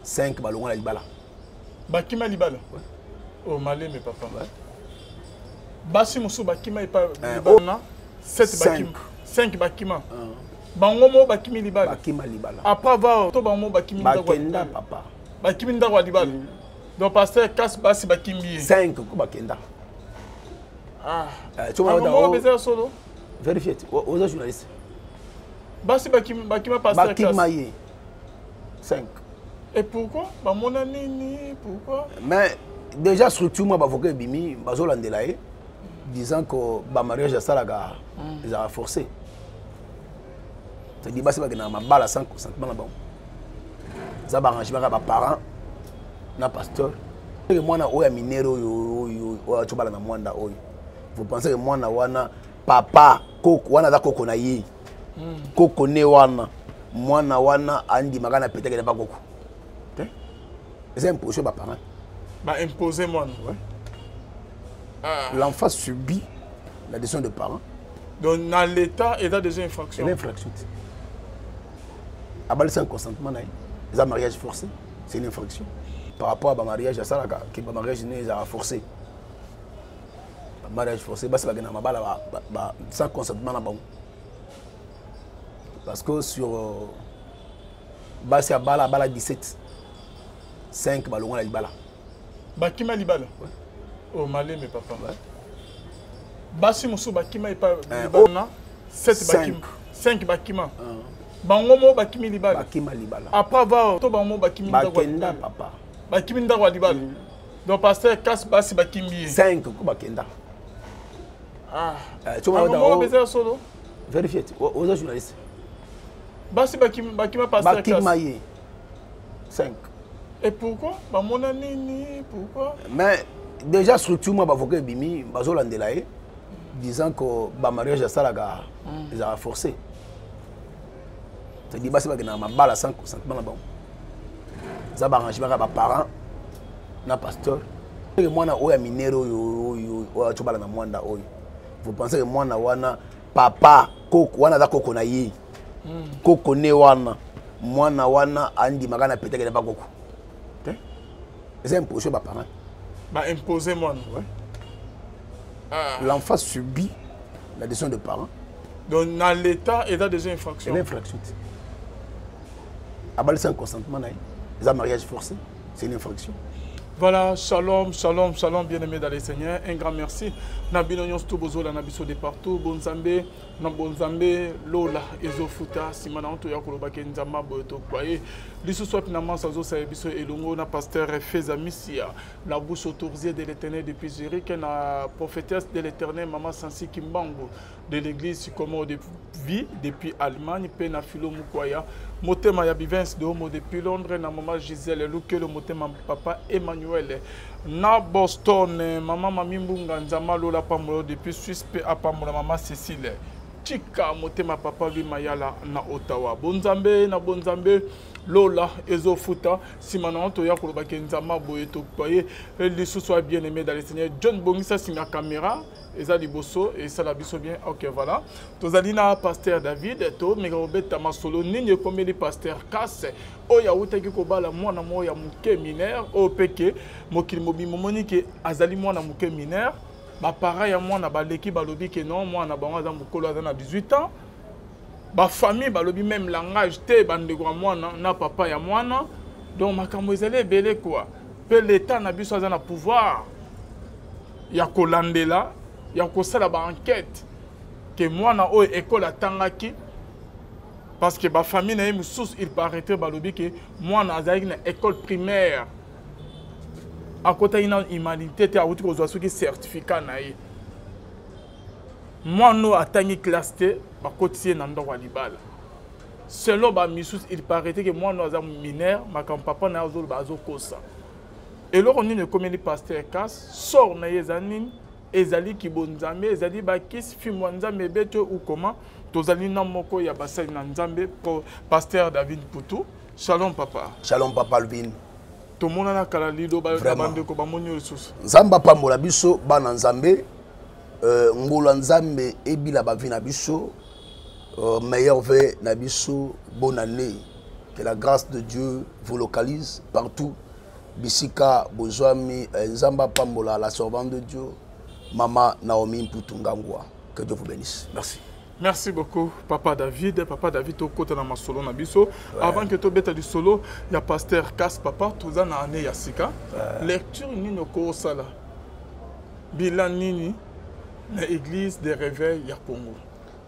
5 balongo na libala. Bakima libala. Oh malé mes papa. Basi musu bakima ipa libala. 7 bakima. 5 bakima. Bangomo bakimi libala. Bakima libala. Après avoir to bangomo bakimi bakenda papa. Bakimi ndakwa libala. Donc pasteur casse basi bakimi. 5 ko bakenda. Ah. Tu vas dans besoin solo. Vérifiez. Aux journalistes. Basi bakima pasteur casse. Bakima 5. Et pourquoi? Bah mon nini, pourquoi? Mais déjà structure moi bavocat bimi bazolandelaye disant que ba mariage à salaga ils a forcé. Ça dit basi ba na mabala 100% bana bon. Ça ba arrangement ba parents na pasteur. Que moi na oya minero yo to bala na mwanda oyo. Vous pensez que moi na wana papa koko wana da koko na yi. Koko ne wana mwana wana andi magana pété que ba koko. C'est imposé par parents. Bah imposer moi. Ouais. L'enfant subit la décision de parents. Donc dans l'état il y a des infractions. L'infraction. Abal c'est un consentement naï. Les mariage forcé, c'est une infraction. Par rapport à un mariage à ça là que le mariage n'est pas forcé. Le mariage forcé bah c'est pas que bala sans consentement là bon. Parce que sur bah c'est à bala 17. 5 ballons à libala. Bakima libala. Oh malé mes papa. Basi musu bakima ipa libala. 7 bakima. 5 bakima. Bangomo bakimi libala. Bakima libala. Après avoir to bangomo bakimi bakenda papa. Bakimi ndakwa libala. Donc pasteur casse basi bakimi. 5 ko bakenda. Ah. Tu vas dans besoin solo. Vérifiez. Aux journalistes. Basi bakima pasteur casse. Bakima 5. Et pourquoi? Bah mon nini, pourquoi? Mais déjà structure moi bavocat bimi bazolandelaye disant que ba mariage à salaga ils a forcé. Ça dit basi ba na mabala 100% bana bon. Ça ba arrangement ba parents na pasteur. Que moi na oya minero yo to bala na mwanda oyo. Vous pensez que moi na wana papa koko wana da koko na yi. Koko ne wana mwana wana andi magana pété que ba koko. C'est imposé par parents. Bah imposer moi. Ouais. L'enfant subit la décision de parents. Donc dans l'état il y a des infractions. L'infraction. Abal c'est un consentement naï. Les mariage forcé, c'est une infraction. Voilà, shalom, shalom, shalom, bien-aimés dans les Seigneurs. Un grand merci. Nabino nyonsto bozola nabiso de partout. Bonzambe, na bonzambe, lola, ezofuta, simana onto ya koloba kenzamba boto kwaye. Liso soit finalement sazo sa biso elongo na pasteur Feza Missia. La bouche autorisée de l'Éternel depuis Zurich, na prophétesse de l'Éternel maman Sansi Kimbango de l'église comme de vie depuis Allemagne, pe na Philo Mukwaya. Motema ya Bivens de Homo depuis Londres, na maman Gisèle Luke le motema papa Emmanuel. Na Boston, maman Mamimbunga Nzama Lola Pamulo depuis Suisse pe Apamola maman Cécile. Chika motema papa vi mayala na Ottawa. Bonzambe na bonzambe Lola ezofuta simana onto ya koloba kenzama boyeto kwaye lisu soit bien aimé dans le Seigneur. John Bongisa singa caméra eza liboso et ça la biso bien. OK voilà. Tozalina pasteur David to megobeta masolo nini komeli pasteur Kasse oya utaki ko bala mwana moya muke mineur o peke mokili mobimo monike azali mwana muke mineur. Ba para ya mwana baleki balobi ke non mwana bango za mukolo za na 18 ans. Ba famille balobi même langage te bandeko mwana na papa ya mwana. Donc makambo ezele belé quoi. Pe l'état na biso za na pouvoir ya kolandela ya kosala ba enquête que mwana o école atangaki parce que ba famille na mususu il paraîtrait balobi ke mwana azali na école primaire. À côté d'une humanité, tu as un certificat. Moi, nous avons classe T, à côté d'un endroit libal. Selon Missus, il paraît que moi, nous avons mineur, mais quand papa n'a pas de et là, on est comme les pasteurs casse, sort na yezanin, ezali ki bonzambe, ezali bakis, fimwanzambe beto ou comment, tozali na moko ya basai na nzambe, pasteur David Poutou. Shalom papa. Shalom papa Alvin. Tout le monde a kala lido ba bande ko ba monyo lisusu. Nzamba pambola biso bana nzambe ngolo nzambe ebila ba vi na biso meilleur vœu na biso bonne année Que la grâce de Dieu vous localise partout. Bisika, Bozwami, Nzamba Pambola, la servante de Dieu, Maman Naomi Mputungangwa. Que Dieu vous bénisse. Merci. Merci beaucoup, Papa David. Papa David, au côté de ma solo Nabiso. Avant que tu bêtes du solo, il y a Pasteur Casse Papa, tout en année Yassika. Lecture Nino Kosala. Bilan Nini, l'église des réveils ya Congo.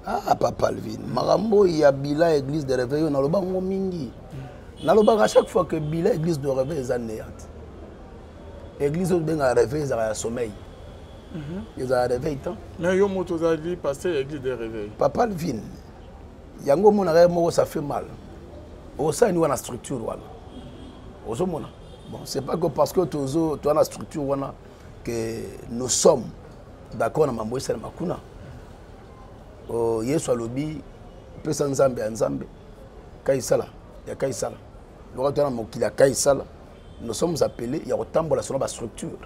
Ah, Papa Alvin. Marambo, il y a Bilan, église des réveils, on a le bango mingi. À chaque fois que Bilan, église de réveil, est anéante. L'église de réveil, ils ont un sommeil. Ils ont un réveil tant. Mais yo motozali passer l'église de réveil. Papa Alvin. Yango mon arrêt ça fait mal. Au sein nous on a structure wana. Ozo mona. Bon, c'est pas que parce que tu as la structure wana que nous sommes d'accord na mambo ça makuna. Oh Yesu alobi pesa nzambe nzambe. Kaisala, ya kaisala. Lorsque tu as mokili ya kaisala, nous sommes appelés ya kotambola selon la structure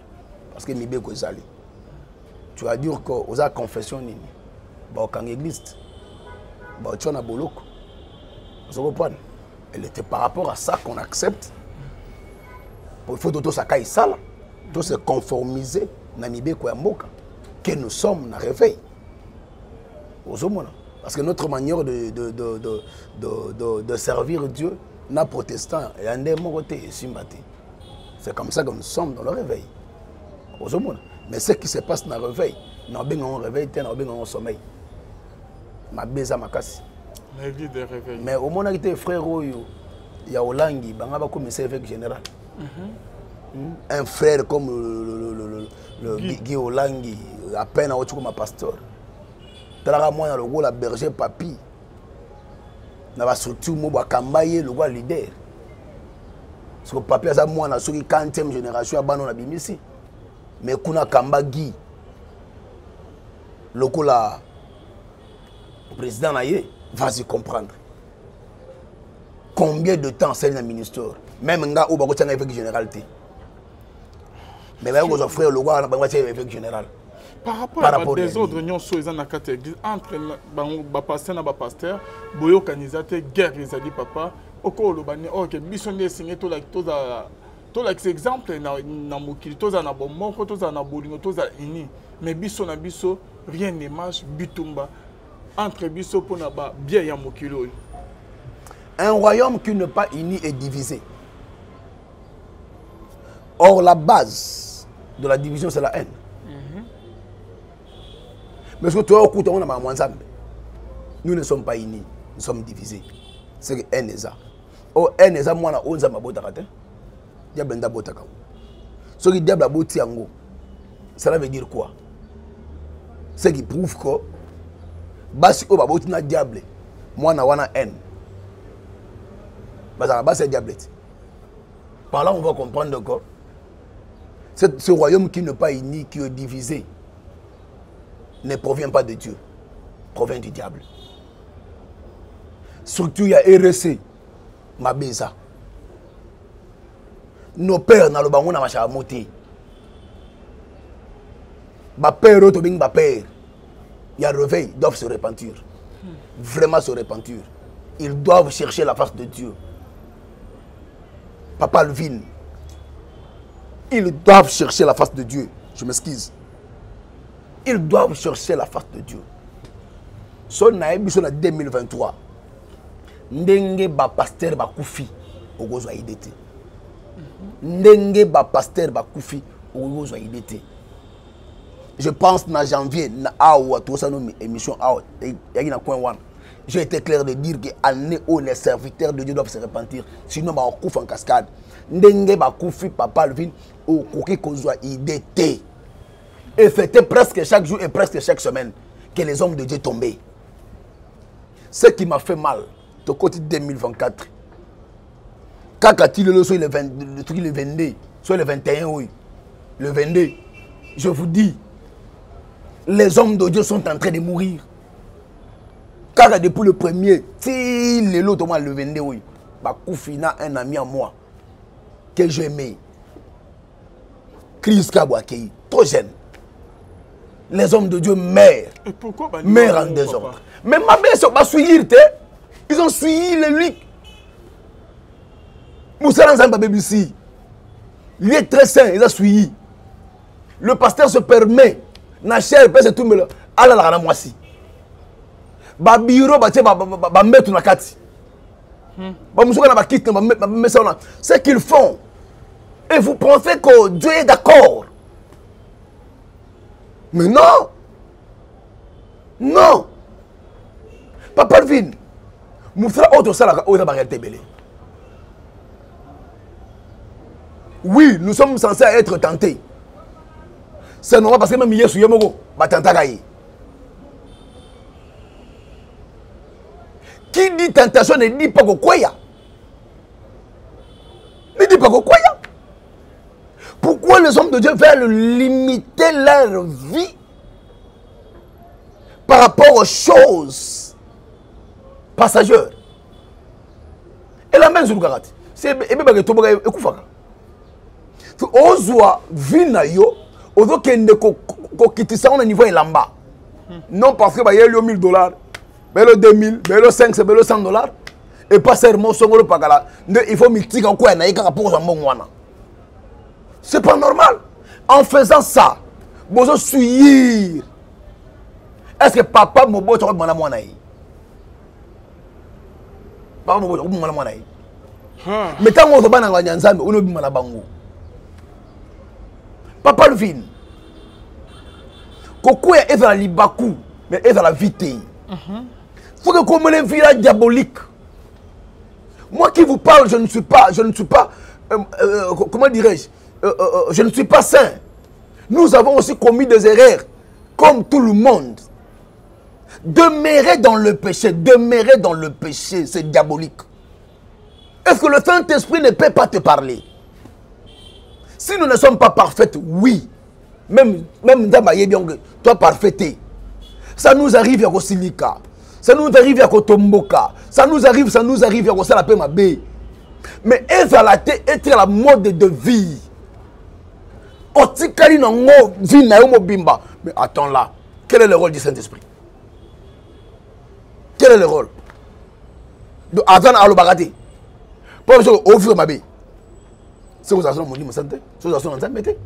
parce que mibe ko zali. Tu vas dire que aux a confession nini. Ba quand église. Ba tu na boloko. Vous comprenez? Elle était par rapport à ça qu'on accepte. Il faut tout ça kaisala. Tout se conformiser na mibe ko ya mboka que nous sommes na réveil. Parce que notre manière de servir Dieu n'a protestant et un démocratie sympathie. C'est comme ça que nous sommes dans le réveil. Mais ce qui se passe dans le réveil, nous avons un réveil, nous avons un sommeil. Ma beza makasi. Mais au moment où il frère, il y a Olangi, il y a un commissaire évêque général. Un frère comme le Guy Olangi, à peine à autre comme un pasteur. Dans moi dans le rôle la berger papi. Dans la structure moi Kambaye le roi leader. Parce que papi a moi na soki 40e génération abano na bimisi. Mais kuna Kamba Guy. Le la président naie vas-y comprendre. Combien de temps c'est le ministère même nga ou bako tanga évêque général té. Mais là vos frères le roi na bako tanga évêque général. Par rapport à des autres réunions sur les églises entre les pasteurs et les pasteurs, boyo kanizate guerre les ali papa oko lobani OK bisonde signé to like exemple na mokili to za na bomoko to za na bolingo to za ini mais biso na biso rien ne marche bitumba entre biso pona ba bien ya mokili. Un royaume qui n'est pas uni est divisé. Or la base de la division c'est la haine. Mais ce que toi, nous ne sommes pas unis, nous sommes divisés. C'est que N.E.S.A. Oh, N.E.S.A. moi, on a bota kate. Diable n'a bota kao. Ce qui diable a boti ango. Cela veut dire quoi? Ce qui prouve que basi o baboti na diable. Moi na wana N. Basa basi diable. Par là on va comprendre que ce royaume qui n'est pas uni, qui est divisé, ne provient pas de Dieu, provient du diable. Structure, il y a RSC, Mabeza. Nos pères dans le bango na macha monter. Ma père autobing ma père. Il y a réveil, ils doivent se repentir. Vraiment se repentir. Ils doivent chercher la face de Dieu. Papa Alvin. Ils doivent chercher la face de Dieu. Je m'excuse. Ils doivent chercher la face de Dieu. Son naïbi son 2023. Ndenge ba pasteur ba koufi ogozo aidete. Ndenge ba pasteur ba koufi ogozo aidete. Je pense na janvier na awa tout ça nos émission awa yaki na coin one. J'ai été clair de dire que année où les serviteurs de Dieu doivent se repentir sinon ba koufi en cascade. Ndenge ba koufi papa Alvin o koki kozo aidete. Et fêter presque chaque jour et presque chaque semaine que les hommes de Dieu tombaient. Ce qui m'a fait mal, de côté 2024. Quand a-t-il le soit le 22, soit le 21, oui. Le 22, je vous dis, les hommes de Dieu sont en train de mourir. Car depuis le premier, si l'autre le 22, oui, Koufina, un ami à moi, que j'aimais, Chris Kabouakei, trop jeune. Les hommes de Dieu meurent. Et pourquoi meurent en désordre. Mais ma mère, ils ont suivi les luttes. Moussala Nzamba BBC. Il est très sain, il a suivi. Le pasteur se permet, na cher, pèse tout, mais ala la moi si. Ba bureau, ba mettre na kati. Ba moussala na ba quitte, ba mettre ça là. C'est qu'ils font. Et vous pensez que Dieu est d'accord. Mais non. Non. Papa Alvin. Moussala autre ça là, autre réalité belé. Oui, nous sommes censés être tentés. C'est normal parce que même hier sur Yemogo, Batantagaï. Qui dit tentation ne dit pas quoi ya. Ne dit pas quoi ya. Pourquoi les hommes de Dieu veulent limiter leur vie par rapport aux choses passagères? Et la même sur le garate. C'est Ebe Toboga et Koufaka. Ozwa vina yo ozo kende ko kitisa on niveau elamba. Non parce que ba yelo $1000, belo 2000, belo 500, belo $100 et pas seulement songolo pakala. Il faut multiplier quoi na yeka pour wana. C'est pas normal. En faisant ça, bozo suivre. Est-ce que papa mobo to mwana mwana yi? Papa mobo to mwana mwana yi. Mais tant on va na nyanzambe ono bima na bango. Papa Alvin, Koko est dans la libakou, mais est dans la vité. Faut que comme les villas diaboliques. Moi qui vous parle, je ne suis pas, comment dirais-je, je ne suis pas saint. Nous avons aussi commis des erreurs, comme tout le monde. Demeurer dans le péché, c'est diabolique. Est-ce que le Saint-Esprit ne peut pas te parler? Si nous ne sommes pas parfaits, oui. Même toi parfaité. Ça nous arrive à Kosilika. Ça nous arrive à Kotomboka. Ça nous arrive à Kosalapé Mabé. Mais être la mode de vie. Otikali nango vie na yo bimba. Mais attends là. Quel est le rôle du Saint-Esprit? Quel est le rôle? De Azan Alobagati. Pour offrir Mabé. C'est vous avez mon santé, c'est vous avez mettez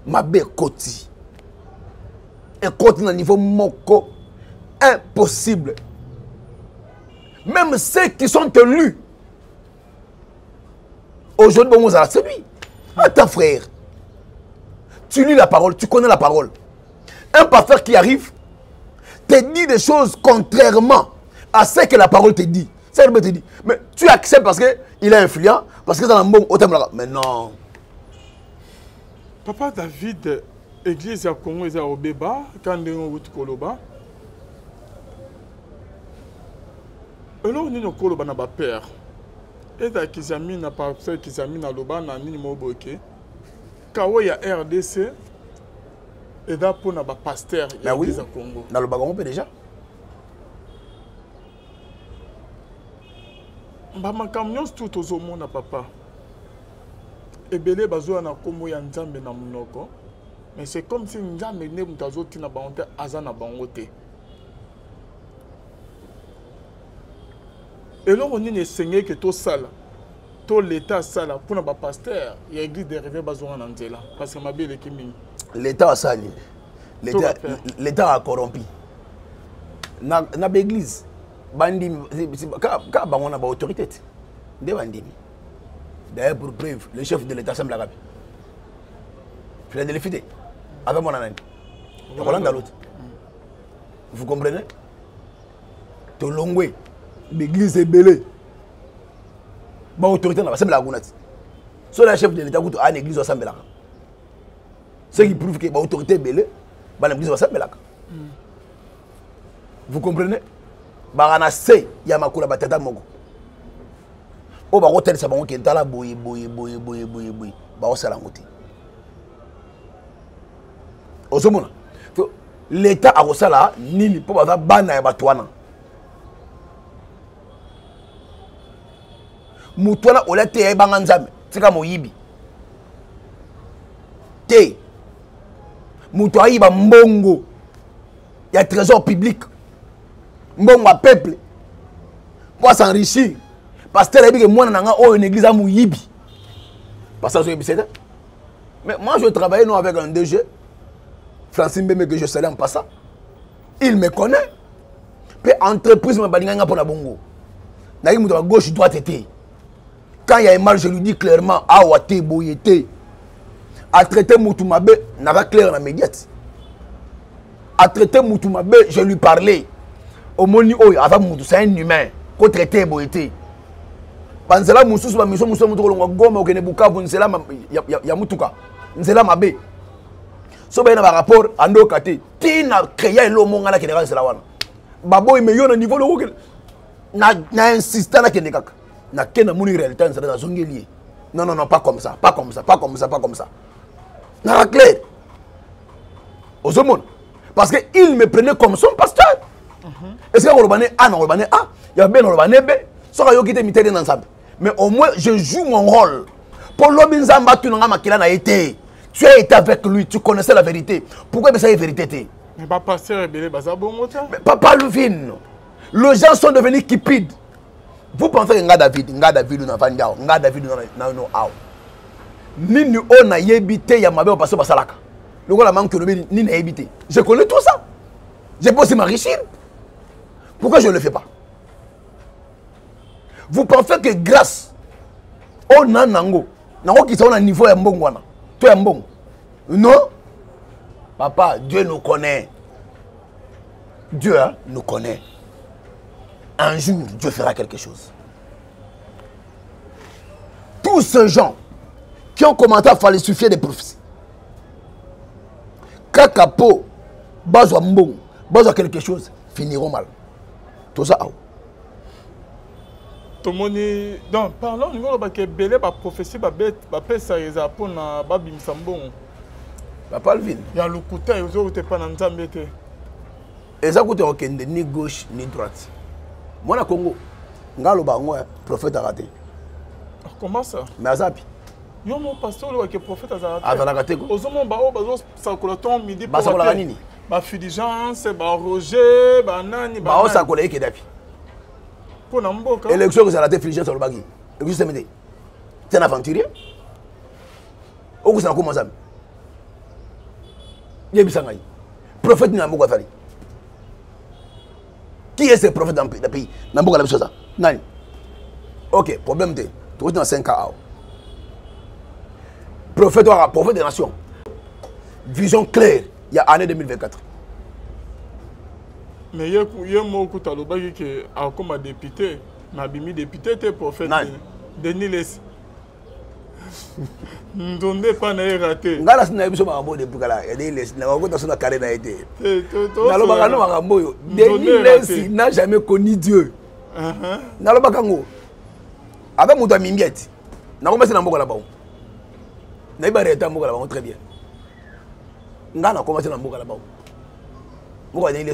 ma belle côté et côté à niveau moko impossible. Même ceux qui sont élus aujourd'hui bon c'est lui. Attends frère, tu lis la parole, tu connais la parole. Un pasteur qui arrive te dit des choses contrairement à ce que la parole te dit. Ça te dit, mais tu acceptes parce qu'il est influent, parce que dans un bon autant. Mais non. Papa David, église à Congo est au Béba, quand on est au Koloba. Alors, nous avons Koloba n'a pas peur. Et à Kizami n'a pas fait Kizami n'a Loba n'a ni Moboke. Kawa ya RDC et là pour n'a pas pasteur église à Congo. Dans le bagon peut déjà. Ma camion tout aux hommes na papa. Ebele bazo na komo ya nzambe na munoko. Mais c'est comme si nzambe ne mutazo tina bangote azana bangote. Et là on est saigné que tout ça tout l'état ça là pour na ba pasteur il y a église de rêver bazo na nzela parce que ma belle kimi l'état a sali. L'état a corrompu. Na l'église Bandim, quand on a une autorité, d'ailleurs, pour preuve, le chef de l'État semble arabe. Philadelphie, avec mon âne. Vous comprenez? Tolongwe, l'église est belée. Ma autorité n'a pas semblé à Gounat. Soit le chef de l'État a une église au Sambela. Ce qui prouve que l'autorité est belée, l'église au Sambela. Vous comprenez? Barana se ya makula batata moko o ba hotel sa bango ke tala boye ba o sala ngoti ozomona l'état a kosala nini po ba bana ya batwana mutwana olate ya banga nzambe tika moyibi te mutu ayiba mbongo ya trésor public mbongo à peuple pour s'enrichir pasteur a dit que moi, je suis une église à Mouyibi. Pasteur, c'est ça. Mais moi, je travaillais non, avec un DG, Francine Bembe, que je salue en passant. Il me connaît. Puis, entreprise, je suis pour la bongo. Je suis à gauche, droite, été. Quand il y a un mal, je lui dis clairement, ah, ouate, boyete. À traiter Moutoumabe, n'a pas clair dans la médiate. À traiter Moutoumabe, je lui parlais. Au moni, oh, avant Moutou, c'est un humain. Qu'on traitait boyete. Panzela Moussous, ma mission, Moussou, Moutou, Goma, au Kenebuka, Nzela, Yamoutuka. Nzela Mabé. So, il y a un rapport, Ando Kate. Tina créé l'homme, qui est là. Babo, il me y a un niveau de na insisté na Kenekak. Na Kena Mouni réalité, c'est dans zone liée. Non, non, non, pas comme ça, pas comme ça, pas comme ça, pas comme ça. Na clair. Aux hommes. Parce qu'il me prenait comme son pasteur. Est-ce que Orbané A, non, Orbané A, il y a bien Orbané B, ça va y quitter mi terrain ensemble. Mais au moins, je joue mon rôle. Pour l'Obinzamba, tu n'as pas été. Tu as été avec lui, tu connaissais la vérité. Pourquoi ça est vérité? Mais pas pasteur, mais Papa Luvin. Les gens sont devenus cupides. Vous pensez que David n'a pas David n'a pas Nini on a yébité ya mabe passer basalaka. Le gars la manque que ni n'a yébité. Je connais tout ça. Je peux aussi m'enrichir. Pourquoi je ne le fais pas? Vous pensez que grâce au nanango, nango qui sont à niveau ya mbongwana, toi ya mbong. Non? Papa, Dieu nous connaît. Dieu nous connaît. Un jour, Dieu fera quelque chose. Tous ces gens qui ont commencé à falsifier des prophéties, Kakapo, Bazwa Mbong, Bazwa quelque chose, finiront mal. Tout ça, donc, parlons au niveau de la prophétie, ça y est pour na Babim Sambon. Papa Alvin. Il y a le côté, il y a pas d'Anzambé. Et ça coûte ni gauche ni droite. Moi, au Congo, je suis un prophète à rater. Comment ça? Mais à Zapi. Yo mon pasteur le prophète à rater. À rater quoi? Aux hommes ça coloton midi pour la nini. Ba Fulgence, ba Roger, ba Nani, ba ça collé qui d'api. Pour n'amboka. Élection que ça raté Fulgence sur le bagui. Et juste me dit. C'est un aventurier. Au ça commence à. Yebisangai. Prophète n'amboka fali. Qui est ce prophète dans le pays? N'amboka la chose. Nani. OK, problème de. Tu es dans 5 ans. Prophète des nations. Vision claire, il y a l'année 2024. Mais il y a un peu de comme député, mais député, tu es prophète. Denis Les. Nous ne pas raté. Nous avons des gens qui Denis Les n'a jamais connu Dieu. Avec mon ami Miette, nous avons commencé à faire là-bas. Nous avons arrêté à faire très bien. Nous avons commencé à faire là-bas. Nous avons dit que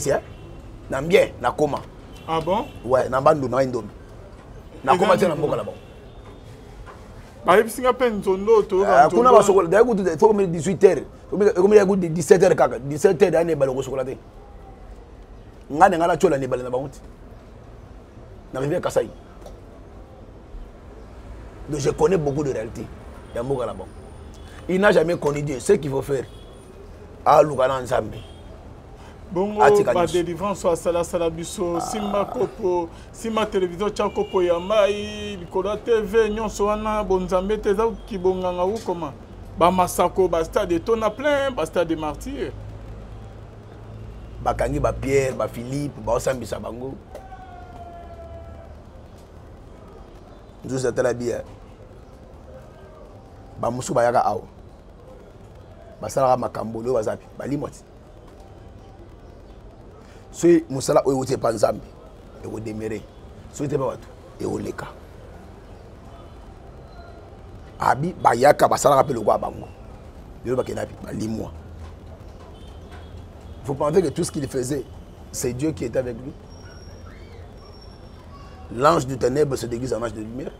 bien, na comment. Ah bon? Ouais, na bandu na indomi. Na commencé à faire là-bas. Bah, il y a plein de zones d'autres. Kuna ba chocolat, d'ailleurs, il faut 18h. Comme il y a 17h kaka, 17h d'année ba le chocolat. Ngana ngala chola ne bala na bantu. Na rivière Kasai. Donc je connais beaucoup de réalités. Là-bas. Il n'a jamais connu Dieu. Ce qu'il faut faire, à Lugana Nzambe. Bon, la délivrance à Salabiso, Sima Kopo, Sima Télévision, Tchakopo Yamai, Nicolas TV, Nyon Soana, Bonzambe, Teza, Kibonganga ou comment? Bamasako, Basta de Tona plein, Basta de Martyrs. Bakangi, Pierre, Philippe, Baosambi Sabango. Nous sommes très bien. Bamusu Bayaga Ao. Basala Makambo, le Wazapi, Balimoti. Si Moussala Oyote Panzambi, et au déméré. Si tu es pas et au Leka. Abi Bayaka Basala rappelle le Wabango. Le Bakenapi, Balimoi. Vous pensez que tout ce qu'il faisait, c'est Dieu qui était avec lui? L'ange du ténèbre se déguise en ange de lumière.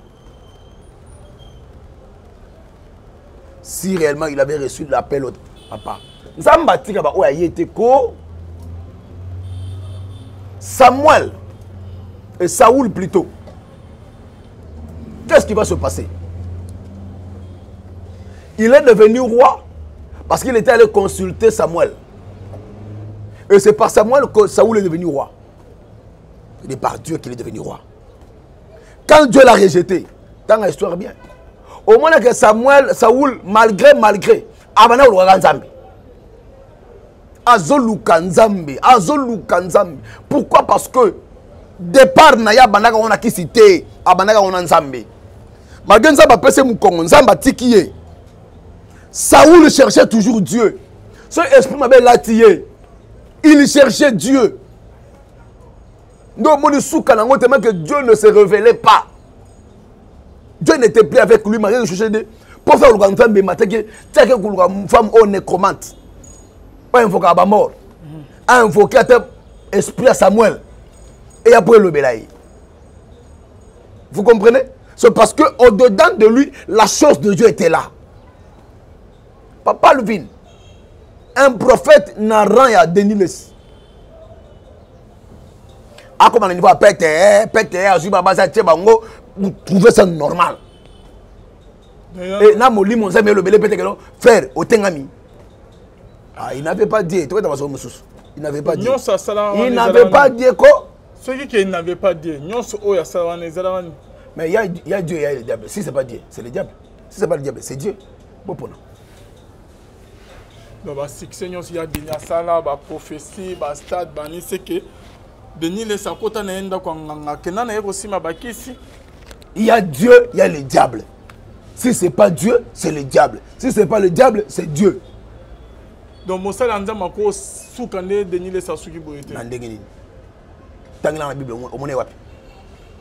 Si réellement il avait reçu l'appel au papa. Samuel et Saoul plutôt. qui va se passer? Il est devenu roi parce qu'il était allé consulter Samuel. Et c'est par Samuel que Saoul est devenu roi. Il est par Dieu qu'il est devenu roi. Quand Dieu l'a rejeté, dans l'histoire bien, au moins que Saoul, malgré, Abana ou Nzambe. Azoluka Nzambe. Pourquoi? Parce que départ Naya Banaka on a qui cité, Abanaka on a Nzambe. Malgré Nzamba pese Moukongo, Nzamba tikiye. Saoul cherchait toujours Dieu. Son esprit m'avait latillé. Il cherchait Dieu. Donc, que Dieu ne se révélait pas. Dieu n'était plus avec lui. Marie cherchait Dieu. Pour faire le grand femme, une femme au nécromante. Pas invoquer à la mort. Invoquer l'esprit à Samuel. Et après le bélaï. Vous comprenez? C'est parce qu'au-dedans de lui, la chose de Dieu était là. Papa Levin, un prophète n'a rien à Denis. Ah, comment on dit, vous trouvez ça normal. Et là, frère, au Tengami. Ah, il n'avait pas dit. Il n'avait pas dit. Il n'avait pas dit quoi? Ceux qui n'avaient pas dit. Mais il y a Dieu, il y a le diable. Si ce n'est pas Dieu, c'est le diable. Si ce n'est pas le diable, c'est Dieu. Bon, pour nous. Donc, il y a des prophéties, des stades, c'est que il y a Dieu, il y a le diable. Si ce n'est pas Dieu, c'est le diable. Si ce n'est pas le diable, c'est Dieu. Donc, Moussa Lanzama ko soukande Denis Sasuki boyete. Nandengini. Tangi na Bible o mone wapi.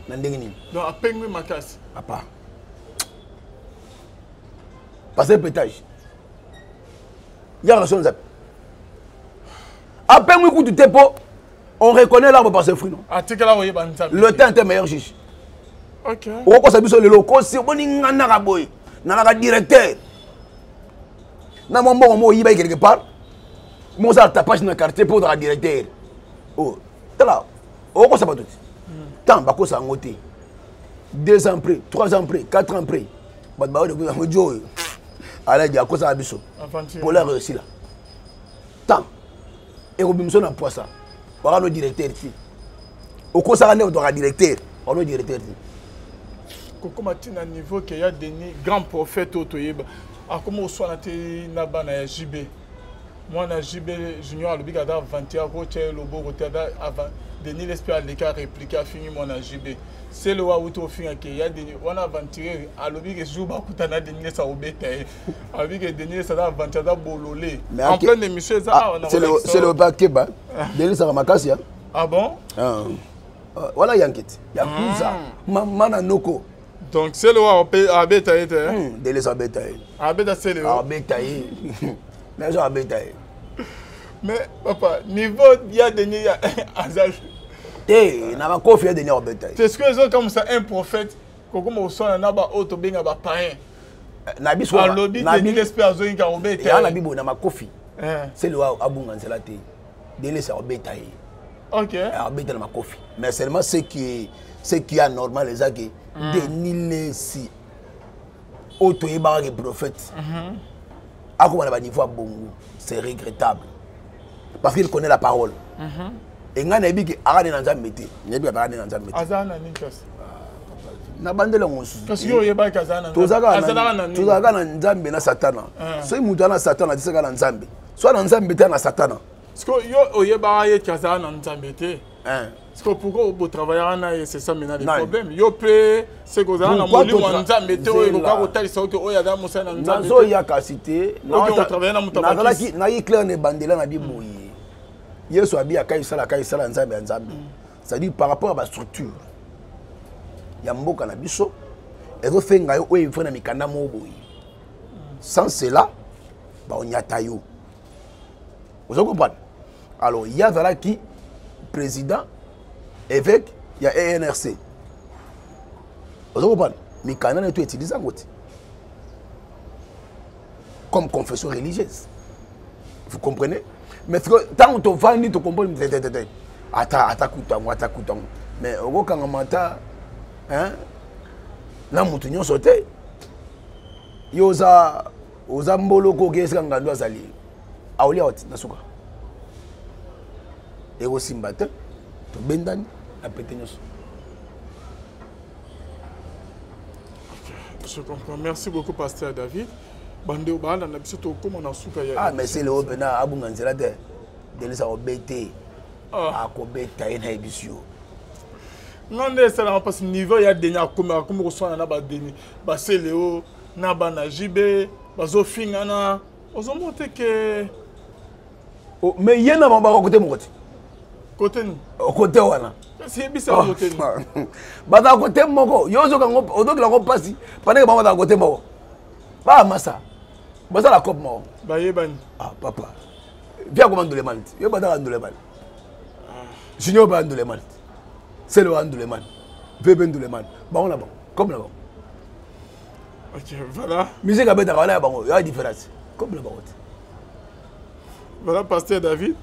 Nandengini. Donc apengwe makasi. Papa. Passer pétage. Il y a raison zap. Apengwe coup de tepo, on reconnaît l'arbre par ses fruits non. Atikala oyeba nzambe. Le temps est meilleur juge. OK. O ko sabiso le loko si boni ngana ka boy. Na ka directeur. Na mo mo yiba quelque part. Mon ça tapage dans le quartier pour le directeur. Oh, là. Oh, quoi ça va tout? Tant, bah, quoi ça en côté? 2 ans près, 3 ans près, 4 ans près. Bah, bah, de Joe. Allez, il y a quoi ça à biso? Pour la réussir là. Tant. Et au bimson à poisson. Voilà le directeur ici. Au quoi ça en est au directeur? On est directeur ici. Comment tu as un niveau qu'il y a des grands prophètes autoyeba? Ah, comment on soit na bana JB? Moi, na JB Junior, le big ada 21 côté le beau côté avant Denis l'espère l'écart répliquer fini moi na JB. C'est le wa auto fin que il y a des on a aventuré à le big jour ba kutana Denis ça obeta. Avec Denis ça va aventurer da bololé. En plein émission ça c'est le Bakeba. Denis ça makasi. Ah bon? Voilà Yankit. Yakuza. Mana Noko. Donc c'est le wa abeta était. Denis abeta. Abeta c'est le abeta. Mais j'ai abetaï. Mais papa, niveau il y a des Azaj. Eh, n'a pas confié des abetaï. C'est ce que les autres comme ça un prophète comme au son na ba auto benga ba païen. Nabi so. Nabi l'espère zo inga obeta. Ya nabi bo na makofi. C'est le abunga nzelate. Délé ça abetaï. OK. Abeta na makofi. Mais seulement ce qui est anormal les agues Denis si auto yeba les prophètes. C'est regrettable. Parce qu'il connaît la parole. Et quand il dit qu'il y a des métiers, il y a des métiers. Na bandele ngosu. Parce que yoyeba kazana. Tuzaka na nzambe na satana. So mutu na satana disaka na nzambe. So na nzambe te na satana. Parce que yo oyeba ye kazana na nzambe te. Parce que pourquoi vous travaillez c'est ça maintenant le problème. Yo pe c'est que ça na molimo nzambe te oyo ka kotalisa oyo oyo ada musa na nzambe. Nazo ya kasite. Na travailler na mutabaki. Na yi clair ne bandela na biboyi. Yesu abi akaisala nzambe nzambe. C'est-à-dire par rapport à la structure. Ya mboka na biso ezo fenga yo oyo ifona mikanda mo boyi. Sans cela ba onyata yo. Vous comprenez? Alors il y a qui président évêque il y a ENRC. Vous comprenez? Mikanda na to utiliser ngoti. Comme confession religieuse. Vous comprenez? Mais tant que tu vas ni tu comprends ata kutango. Mais au kanga mata hein na mutu nyonso te yo oza mboloko ke esika ngando azali aolia oti na suka ekosimba te tobendani na pete nyonso. Je comprends. Merci beaucoup, Pasteur David. Bande Bala, na biso to comment na suka ya. Ah, mais c'est le opena abunga nzela te. Delisa obete. Ah, ko beta ina ebisio. Non, c'est là parce que niveau ya denya comme reçoit na ba deni. Ba c'est Léo na ba na JB, ba zo fingana. Ozo monter que oh, mais yena mamba ko côté mon côté. Côté ni. Au côté wana. C'est bizarre côté ni. Bata côté moko, yo zo kango odoki la ko pasi. Pendant que bamba côté moko. Ba massa. Basa la coupe moko. Ba yebani. Ah papa. Viens comment le mal. Yo bata ndole mal. Junior ba ndole mal. C'est le ndole mal. Bébé ndole mal. Ba on là bon. Comme là bon. OK, voilà. Musique abeta là bon. Il y a différence. Comme là bon. Voilà, Pasteur David.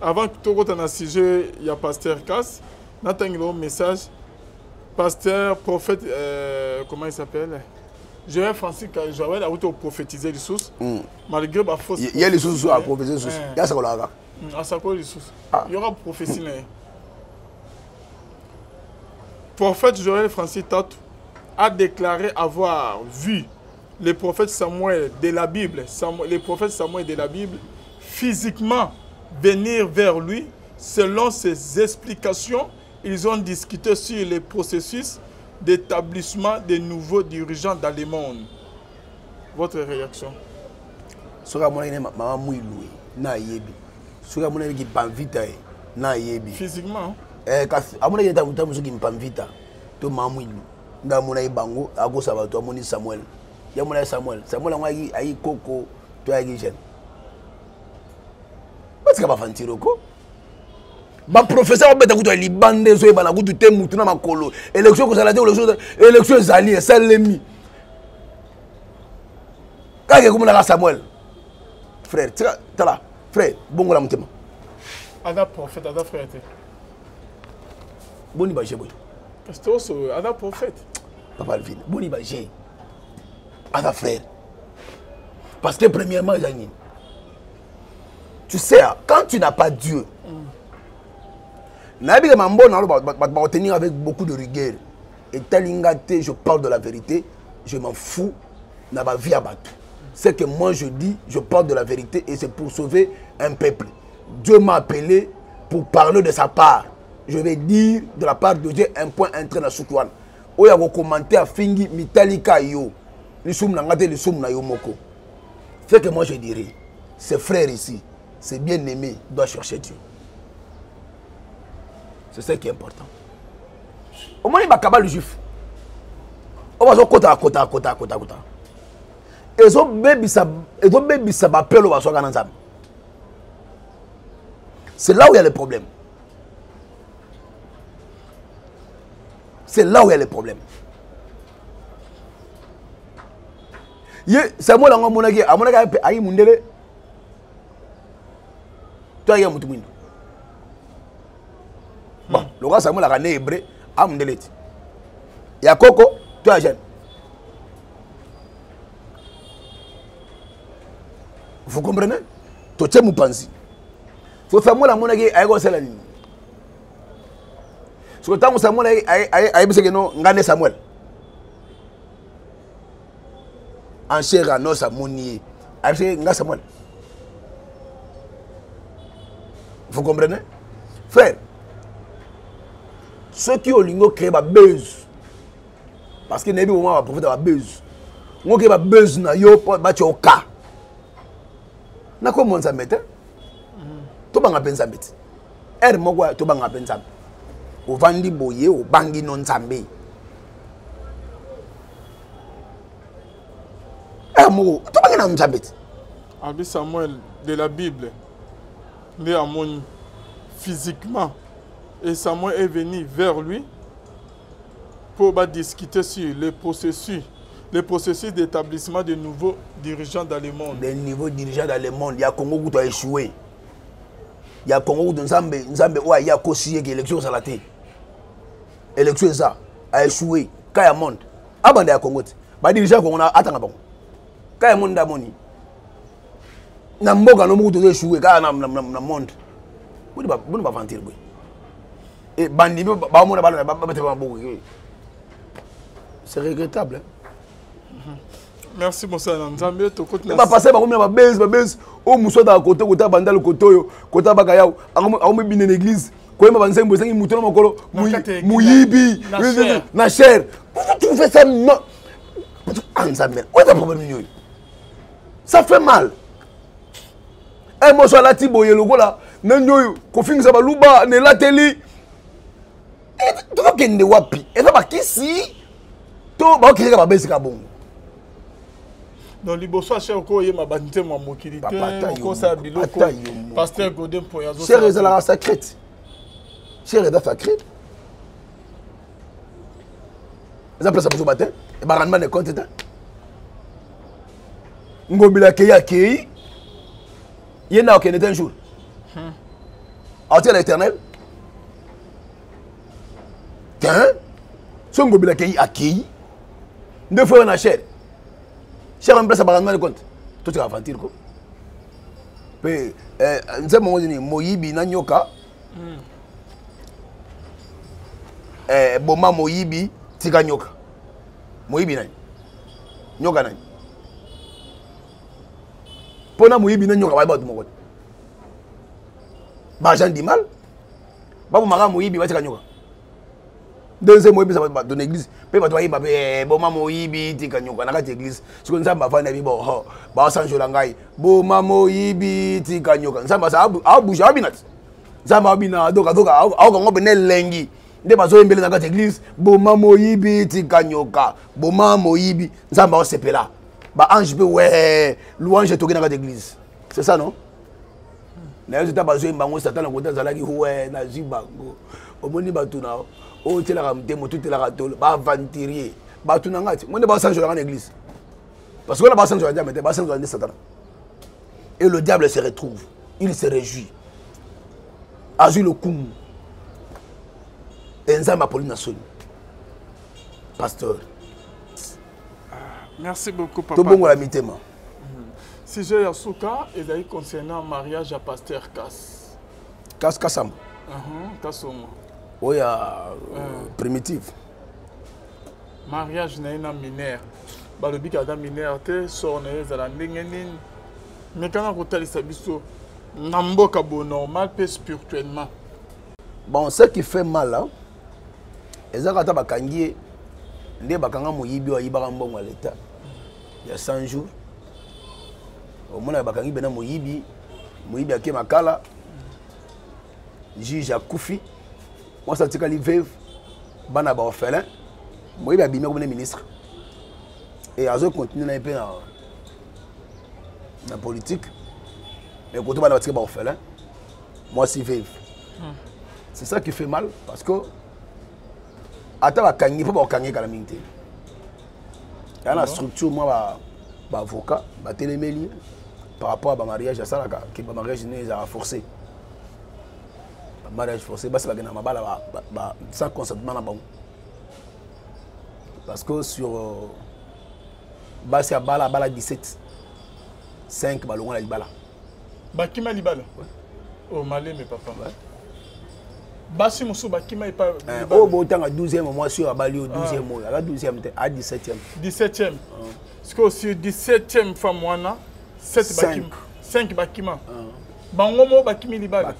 Avant que tu rentres dans le sujet, il y a Pasteur Cass. Nous avons un message. Pasteur, prophète, comment il s'appelle? Joël Francis, Joël a prophétisé les sources. Malgré la fausse. Il y a les sources à prophétiser les sources. Il y a ça qu'on a. À ça quoi les sources. Il y aura prophétie. Prophète Joël Francis Tatou a déclaré avoir vu les prophètes Samuel de la Bible, les prophètes Samuel de la Bible, physiquement venir vers lui. Selon ses explications, ils ont discuté sur les processus d'établissement des nouveaux dirigeants dans le monde. Votre réaction? Physiquement? Ba professeur beta kuto libande so ebana kutu te mutu na makolo élection ko salate élection zali salemi kage kumuna Samuel frère tala frère bongo la mutema ada prophète ada frère boni ba jeboy pasteur so ada prophète papa Alvin boni ba jé ada frère parce que premièrement Janine tu sais quand tu n'as pas Dieu je tenir avec beaucoup de rigueur. Et talingate, je parle de la vérité, je m'en fous, n'a pas vie à battre. C'est que moi je dis, je parle de la vérité et c'est pour sauver un peuple. Dieu m'a appelé pour parler de sa part. Je vais dire de la part de Dieu un point entré dans Soukouane. Où il y a commenté à Fingi, Mitalika yo. Les soum n'angate les soum na yo moko. C'est que moi je dirais, ces frères ici, ces bien-aimés doivent chercher Dieu. C'est ça qui est important. Au moins, il y a un juif. On va kota. Et ont baby ça appelle au c'est là où il y a le problème. C'est là où il y a le problème. Samuel a monaki ayi mundele. Toi, il y a mutumindo. Bon, le roi Samuel a né hébreu, a mondelé. Il y a Coco, toi jeune. Vous comprenez? Tu es mon pensée. Faut Samuel a monaki ayi go selani. So tant Samuel ayi bise que non ngane Samuel. En chair à nos amonier. Ayi nga Samuel. Vous comprenez? Frère, ceux qui ont lingo créé ma buzz. Parce que n'est pas moment profiter ma buzz. On créé ma buzz na yo pour battre au cas. Na comment ça mette? To banga pensa mette. Moko to banga pensa. O vandi boye o bangi non sambe. Moko to banga non sambe. Abi Samuel de la Bible. Né à mon physiquement. Et Samuel est venu vers lui pour discuter sur les processus d'établissement de nouveaux dirigeants dans le monde. Des nouveaux dirigeants dans le monde. Il y a Congo qui a échoué. Il y a Congo qui a échoué. L'élection ça a échoué. Quand il y a monde, abanda ya Congo ba dirigeant Congo na atanga bango kaya monde moni na mboka no mutu échouer kaya na monde boni ba vantir boy et bandi ba mona ba ba te ba beaucoup c'est regrettable hein? Merci monsieur Nzambe to côté ba passer ba komina ba base o muso da côté côté bandal côté yo côté ba kaya a me bine l'église ko ma banze mbo sangi mutu na makolo muyibi na cher tu fais ça non Nzambe où est le problème ça fait mal et moi sur la tibo yeloko là nanyo ko fingisa ba luba ne lateli et tu vas kende wapi et ba kisi to ba okirika ba besi ka bongo. Dans liboso cher ko yema bandite mo mokilité ko sa biloko pasteur Godin Poyazo cher ezala sacrète cher est sacré ça place pour matin et ba rendement de compte ta ngobila ke ya ke yena okene un jour à l'éternel tiens son ngobila ke akei deux fois na cher cher en place à rendement de compte tout tu vas aventure ko pe nze mongo ni moyibi na nyoka boma moyibi tika nyoka moyibi nani nyoka nani pona moyibi na nyoka ba moko ba gens di mal ba mara moyibi ba tika nyoka denze moyibi sa ba dans l'église pe ba toyi ba boma moyibi tika nyoka na kati église siko nzamba fa na bi bo ba sanjola ngai boma moyibi tika nyoka nzamba sa abuja abinat nzamba abina doka au ko ngobene lengi nde bazo embele na kati église boma moyibi tika nyoka boma moyibi nzamba o sepela ba ange pe ouais louange toki na kati église c'est ça non na yo ta bazo embango satan na kota zalaki ouais na zibango omoni batu na o telaka mtemo tout telaka tolo ba aventurier batu na ngati monde ba sanjola na église parce que là ba sanjola diable ba sanjola de satan et le diable se retrouve il se réjouit azui le coup Nzamba Paulina Soni pasteur. Merci beaucoup papa. Tout bon la mitema. Si j'ai Yasuka et d'ailleurs concernant mariage à pasteur Kass. Kassam. Kassomo. Oui, primitive. Mariage na ina mineur. Balobi ka da mineur te so na ezala ndenge nini. Mais quand on tali sabiso namboka bo normal pe spirituellement. Bon, ce qui fait mal là ezaka ta bakangie nde bakanga moyibi wa yibaka mbongo à l'état. Il y a 100 jours. Au moins bakangi bena moyibi ake makala. Juge a Koufi. Moi ça tika li veuve bana ba orphelin. Moyibi abimé comme ministre. Et azo continue na peu na politique. Mais quand on va tika ba orphelin. Moi si veuve. C'est ça qui fait mal parce que attends la kangi faut pas kangi kala mingte. Il y a la structure moi ba avocat ba téléméli par rapport à ba mariage à ça là que ba mariage n'est à forcé. Mariage forcé bah c'est pas que na mabala ba sans consentement na bon. Parce que sur bah c'est à bala 17 5 ba longo la libala. Ba kima libala. Oh malé mes papa. Basi musu bakima ipa oh bon temps à 12e mois sur abali au 12e mois à 12e à 17e 17e parce que sur 17e femme wana 7 bakima 5 bakima bango mo bakimi libala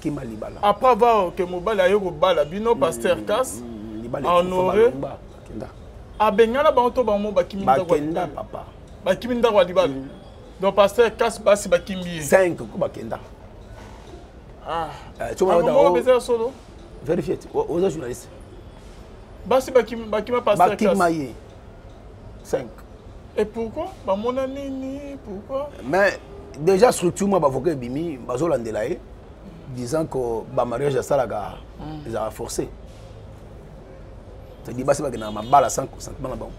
après avoir que mobile ayo ko bala bino pasteur Kass honoré abengala bango to bango bakimi bakenda papa bakimi ndako libala donc pasteur Kass basi bakimi 5 ko bakenda tu vas besoin solo vérifiez aux journalistes basi bakima pasteur Kass bakima 5 et pourquoi ba mona nini pourquoi mais déjà structure moi bavocat bimi bazolandela ye disant que ba mariage ça là ils a forcé c'est dit basi bakina mabala sans consentement là bon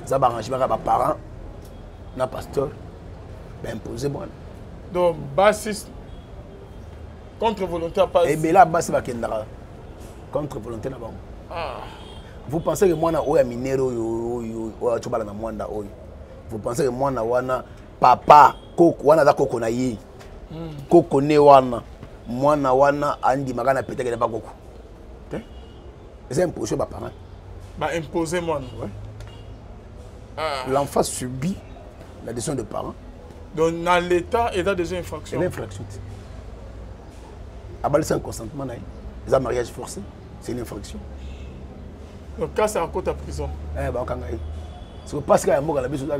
ça ba arrangement ba parents na pasteur ben imposé bon donc basi contre volonté pas et bien là basi bakendara contre volonté na bon Vous pensez que moi, je suis minero, vous pensez que moi, papa, koko, wana koko na ye. Koko ne wana, mwana wana, andi magana peut-être que pas koko. C'est imposé par parents. Bah imposer moi. Ouais. L'enfant subit la décision des parents. Donc dans l'état, il y a des infractions. C'est l'infraction. Abaler sans consentement, les mariage forcé, c'est une infraction. Donc cas c'est à côté de la prison. Eh ben quand c'est parce qu'il y a un mot dans la bise là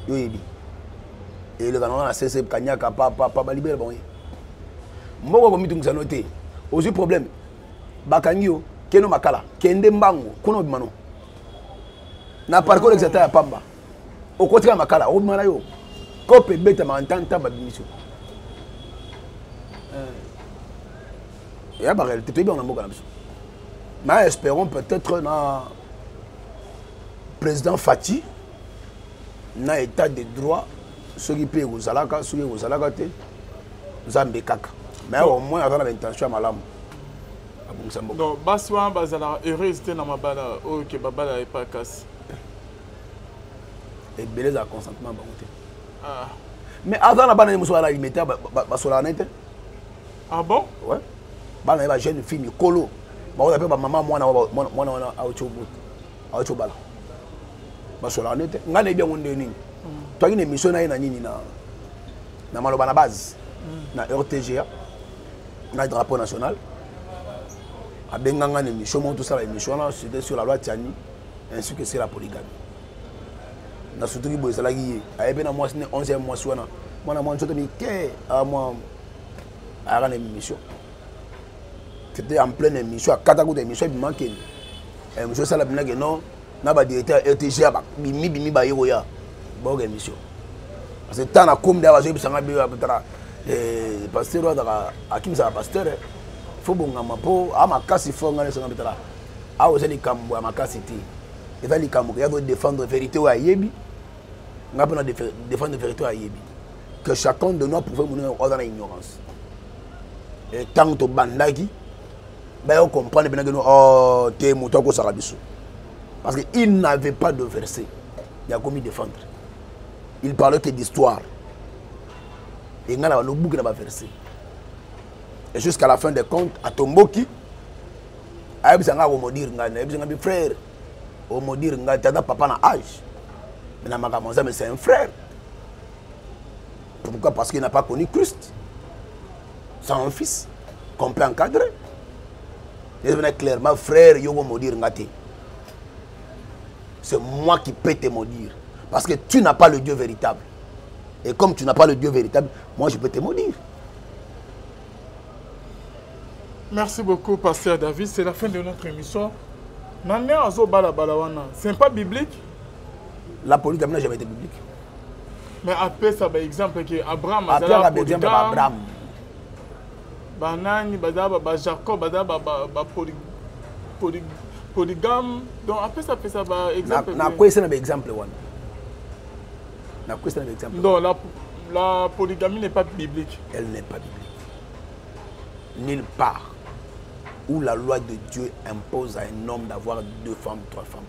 yo yebi. Et le canon a cessé kanyaka pas libérer bon. Moko ko mitungu sanoté. Ozu problème. Bakangio keno makala, kende mbango, kono bimano. Na parcours exact ya pamba. Au côté de makala, o bimana yo. Ko pe beta ma entanta ba bimisho. Et à la réalité, bien on a mot dans la bise. Mais espérons peut-être na président Fati na état de droit ceux qui payent aux alaka ceux qui aux alaka te zambe kaka mais au moins avant l'intention malam donc baswa bazala heureuse te na mabala OK babala et pas casse et beleza consentement bangote ah mais avant la bana muso ala limité basola nete ah bon ouais bana ba jeune fille kolo ba appelle ba maman mwana a bala basola nete ngane bien ngonde nini toi une émission na nini na maloba na base na RTGA na drapeau national a benganga une émission tout ça la émission là c'était sur la loi Tiani ainsi que c'est la polygamie na surtout ki boyesala ki a ebe na moi 11e mois swana mwana mwana choto mi ke a moi a une émission c'était en pleine émission à kata ko émission bi manqué émission ça la bina que non na ba directeur RTGA ba bimi ba yego ya bon émission parce que tant na comme d'avoir joué bisanga bi peut-être pasteur da akimisa pasteur faut bon ngama po ama kasi fo ngale sanga peut-être a oseli kambo ama kasi ti et va li kambo ya doit défendre vérité wa yebi ngapa na défendre vérité wa yebi que chacun de nous pouvait mourir dans l'ignorance et tant to bandaki ben on comprend bien que nous oh te muto ko sarabiso parce que il n'avait pas de verset il a commis défendre. Il parlait que d'histoire. Et il y a un bouc dans le verset. Et jusqu'à la fin des comptes, à Tomboki, il y a un frère. Il y a un papa dans l'âge. Mais c'est un frère. Pourquoi? Parce qu'il n'a pas connu Christ. C'est un fils qu'on peut encadrer. Il est clairement frère, c'est moi qui peux te maudire. Parce que tu n'as pas le Dieu véritable. Et comme tu n'as pas le Dieu véritable, moi je peux te maudire. Merci beaucoup, Pasteur David. C'est la fin de notre émission. C'est pas biblique? La politique n'a jamais été biblique. Mais après ça, par exemple, que Abraham, Banani, Jacob, polygame. Donc après ça fait ça, exemple. C'est un exemple. Non, la polygamie n'est pas biblique. Elle n'est pas biblique. Nulle part où la loi de Dieu impose à un homme d'avoir 2 femmes, 3 femmes.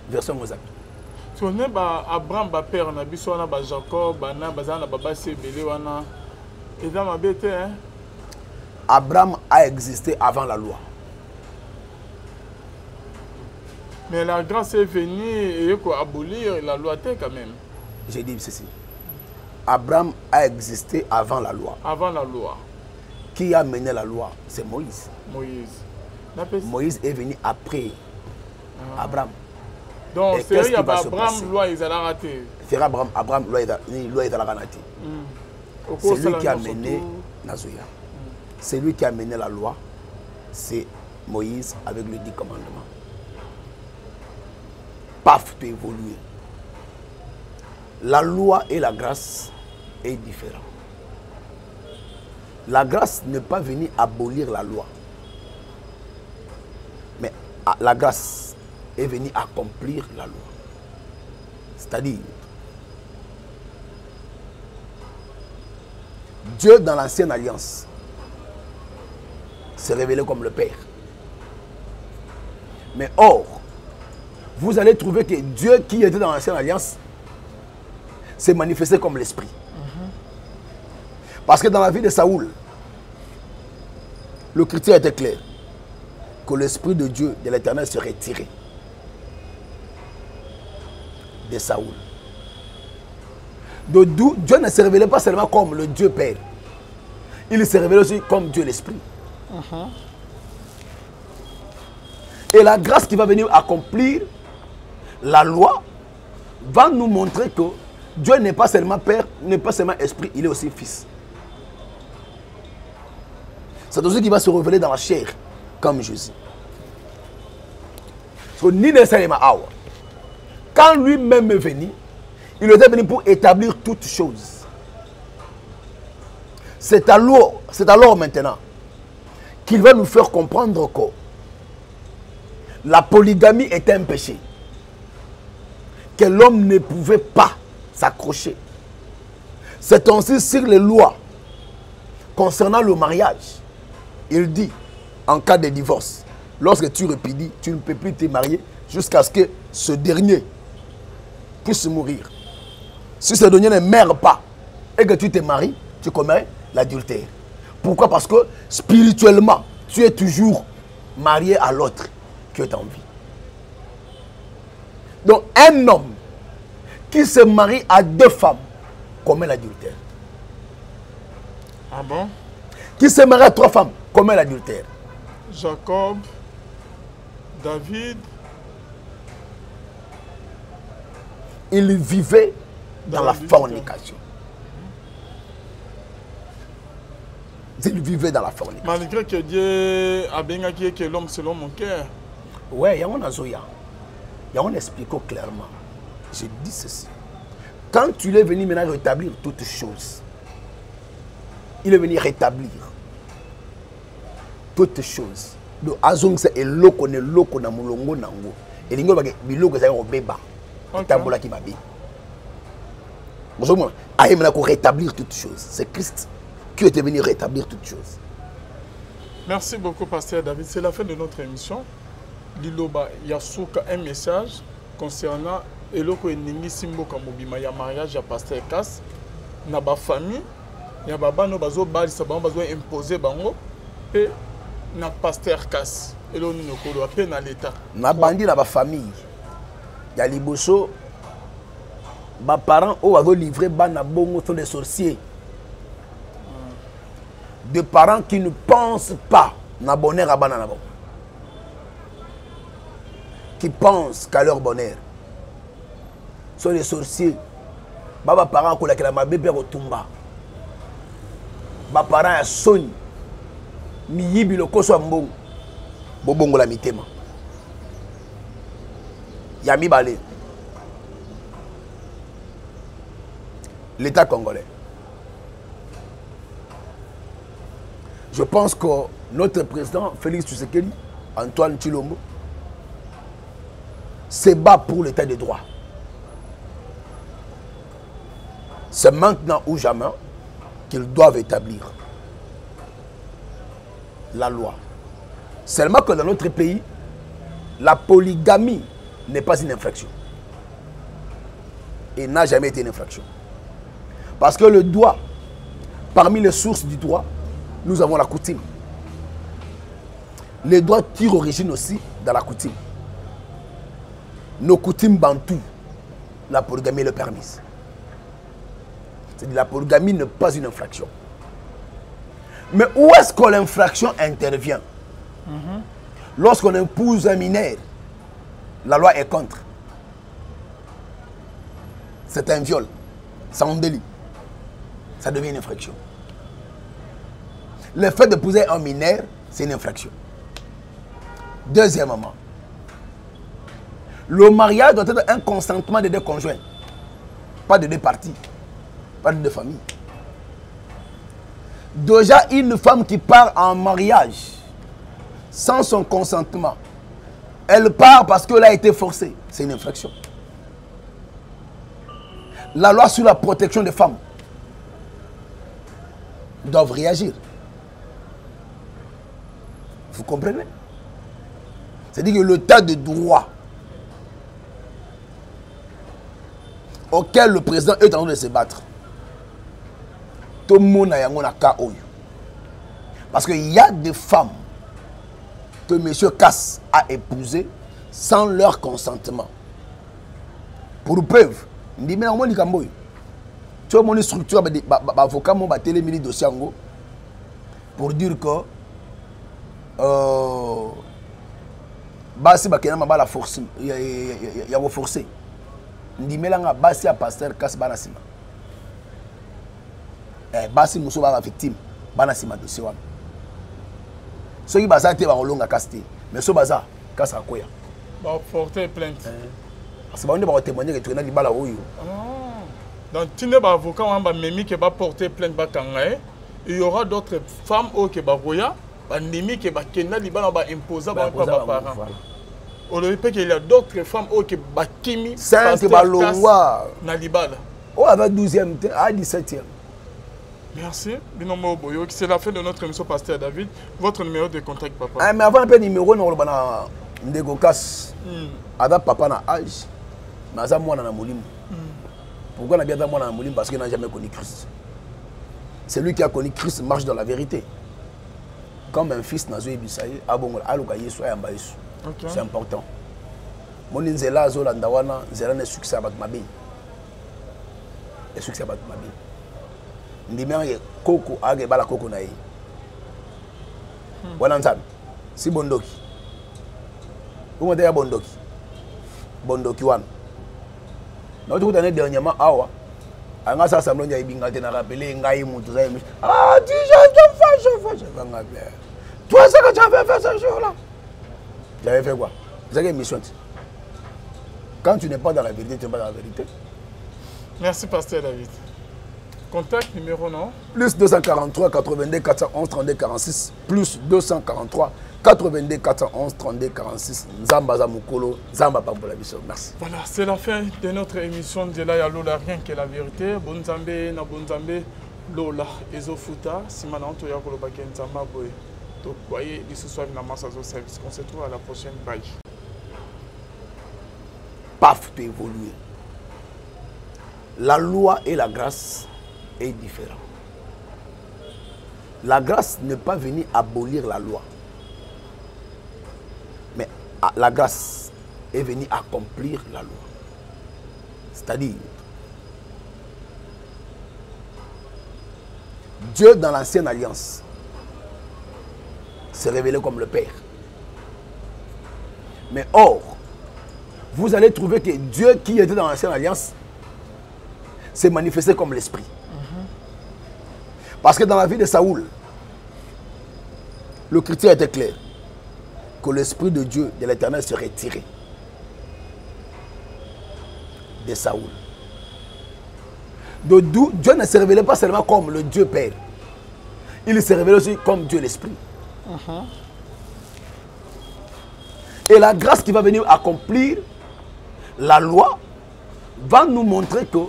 Version Mozart. Si on est Abraham, père, on a vu Jacob, Abraham a existé avant la loi. Mais la grâce est venue et abolir la loi quand même. J'ai dit ceci. Abraham a existé avant la loi. Avant la loi. Qui a mené la loi? C'est Moïse. Moïse est venu après Abraham. Donc c'est vrai Abraham loi ils ont raté. C'est Abraham loi ils ont raté. C'est lui qui a mené Nazoya. C'est lui qui a mené la loi. C'est Moïse avec le 10 commandements. Paf, tu évoluer. La loi et la grâce est différent. La grâce n'est pas venue abolir la loi. Mais la grâce est venue accomplir la loi. C'est-à-dire, Dieu dans l'ancienne alliance s'est révélé comme le Père. Mais or, vous allez trouver que Dieu qui était dans l'ancienne alliance s'est manifesté comme l'esprit. Parce que dans la vie de Saoul, le critère était clair, que l'esprit de Dieu, de l'Éternel, se retirait de Saoul. D'où Dieu ne se révélait pas seulement comme le Dieu Père, il se révélait aussi comme Dieu l'Esprit. Et la grâce qui va venir accomplir la loi va nous montrer que Dieu n'est pas seulement Père, n'est pas seulement Esprit, il est aussi Fils. C'est aussi qui va se révéler dans la chair, comme Jésus. Quand lui-même est venu, il était venu pour établir toutes choses. C'est alors maintenant qu'il va nous faire comprendre que la polygamie était un péché, que l'homme ne pouvait pas s'accrocher. C'est ainsi sur les lois concernant le mariage. Il dit, en cas de divorce, lorsque tu répudies, tu ne peux plus te marier jusqu'à ce que ce dernier puisse mourir. Si ce dernier ne meurt pas et que tu te maries, tu commets l'adultère. Pourquoi? Parce que spirituellement, tu es toujours marié à l'autre qui est en vie. Donc un homme qui se marie à 2 femmes commet l'adultère. Ah bon? Qui se marie à 3 femmes commet l'adultère. Jacob, David, il vivait dans la fornication. Il vivait dans la fornication. Malgré que Dieu a bien dit que l'homme selon mon cœur. Oui, il y a un azoya. Il y a un explique clairement. Je dis ceci. Quand tu es venu maintenant rétablir toutes choses, il est venu rétablir toutes choses. Donc, azong c'est eloko ne loko na mulongo nango. Et l'ingo ba biloko za obeba. Tambola ki babi. Bonjour, aïe maintenant pour rétablir toutes choses. C'est Christ qui est venu rétablir toutes choses. Merci beaucoup, Pasteur David. C'est la fin de notre émission. Liloba Yasuka, un message concernant eloko eningi simboka mobima ya mariage ya Pasteur Casse na ba famille ya baba no bazo balisa bango bazo imposer bango et na Pasteur Casse elo ni nokolo ape na l'état na bandi na ba famille ya liboso ba parents o bazo livrer bana bongo sont des sorciers. De parents qui ne pensent pas na bonheur à bana na bon, qui pensent qu'à leur bonheur sont des sorciers. Baba parents ko la kela mabe pe kotumba. Ba parents ya soni mi yibi lokoso mbongo. Bobongo la mitema. Ya mibale. L'État congolais. Je pense que notre président Félix Tshisekedi, Antoine Tshilombo, se bat pour l'état de droit. C'est maintenant ou jamais qu'ils doivent établir la loi. Seulement que dans notre pays, la polygamie n'est pas une infraction. Et n'a jamais été une infraction. Parce que le droit, parmi les sources du droit, nous avons la coutume. Les droits tirent origine aussi dans la coutume. Nos coutumes bantoues, la polygamie est le permise. C'est-à-dire la polygamie n'est pas une infraction. Mais où est-ce que l'infraction intervient? Lorsqu'on épouse un mineur, la loi est contre. C'est un viol, c'est un délit. Ça devient une infraction. Le fait d'épouser un mineur, c'est une infraction. Deuxièmement, le mariage doit être un consentement des 2 conjoints, pas de 2 parties, pas de 2 familles. Déjà, une femme qui part en mariage sans son consentement, elle part parce qu'elle a été forcée, c'est une infraction. La loi sur la protection des femmes doit réagir. Vous comprenez? C'est-à-dire que l'état de droit auquel le président est en train de se battre, tout le monde a un cas. Parce qu'il y a des femmes que M. Cass a épousées sans leur consentement. Pour preuve, je dis, mais tu vois mon structure, l'avocat m'a télémini dossier pour dire que basi bakena mabala force ya forcer. Ndimelanga basi a pasteur Cass bana sima. Basi muso ba victime bana sima dossier wana. Ceux qui basate ba olonga Cass te, mais so baza Cass akoya. Ba porter plainte. Parce que ba témoigner que tu na libala oyo. Donc tinde ba avocat wana ba memi ke ba porter plainte ba kanga. Il y aura d'autres femmes qui ba voya, ba nimi ke ba kenda libala ba imposer ba parents. On le répète qu'il y a d'autres femmes qui ba kimi Sainte balongwa na libala. Oh, avec 12e à 17e. Merci. Binomo Boyo, c'est la fin de notre émission, Pasteur David. Votre numéro de contact, papa. Ah, mais avant le numéro, on a Ndego Cass. Ada papa na âge. Mais ça moi na molim. Pourquoi on a bien dans moi na molim? Parce qu'il n'a jamais connu Christ. C'est lui qui a connu Christ marche dans la vérité. Comme un fils n'a joué bisaïe, abongo aluka Yesu ayamba Yesu. C'est important. Mon inzela zo landawana, zela ne succès abat mabi. Et succès abat mabi. Ndimenge koko age bala koko na yi. Wana nzambe. Si bondoki. Comment dire bondoki? Bondoki wana. Na tu tane dernièrement awa. Anga sa samlo nya ibinga te na rappeler ngai mutu za yemi. Ah, tu je fâche. Vanga bien. Toi ça que tu avais fait ce jour là. J'avais fait quoi? C'est une mission. Quand tu n'es pas dans la vérité, tu n'es pas dans la vérité. Merci, Pasteur David. Contact numéro non? Plus 243 82 411 32 46. Plus 243 82 411 32 46. Nzamba Zamukolo, Nzamba Pambola Biso. Merci. Voilà, c'est la fin de notre émission de la Lola, rien que la vérité. Bonzambe, na Bonzambe, Lola, Ezofuta, Simananto Yakolo Baken Nzamba Boy. Donc, voyez, ce soir, dans Massazo Service. On se retrouve à la prochaine. Bye. Paf, peut évoluer. La loi et la grâce est différent. La grâce n'est pas venue abolir la loi. Mais la grâce est venue accomplir la loi. C'est-à-dire, Dieu dans l'ancienne alliance s'est révélé comme le Père. Mais or, vous allez trouver que Dieu qui était dans l'ancienne alliance s'est manifesté comme l'Esprit. Parce que dans la vie de Saoul, le critère était clair. Que l'Esprit de Dieu, de l'Éternel, se retirait de Saoul. Donc Dieu ne se révélait pas seulement comme le Dieu Père. Il se révélait aussi comme Dieu l'Esprit. Et la grâce qui va venir accomplir la loi va nous montrer que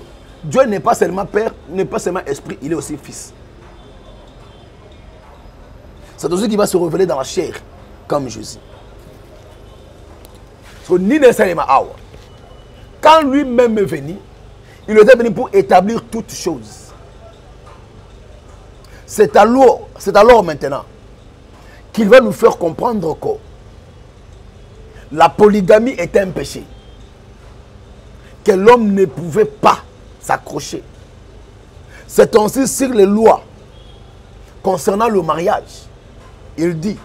Dieu n'est pas seulement Père, n'est pas seulement Esprit, il est aussi Fils. C'est aussi qui va se révéler dans la chair, comme Jésus. Ni nécessairement Awa. Quand lui-même est venu, il était venu pour établir toutes choses. C'est alors maintenant qu'il va nous faire comprendre que la polygamie était un péché. Que l'homme ne pouvait pas s'accrocher. C'est ainsi sur les lois concernant le mariage. Il dit,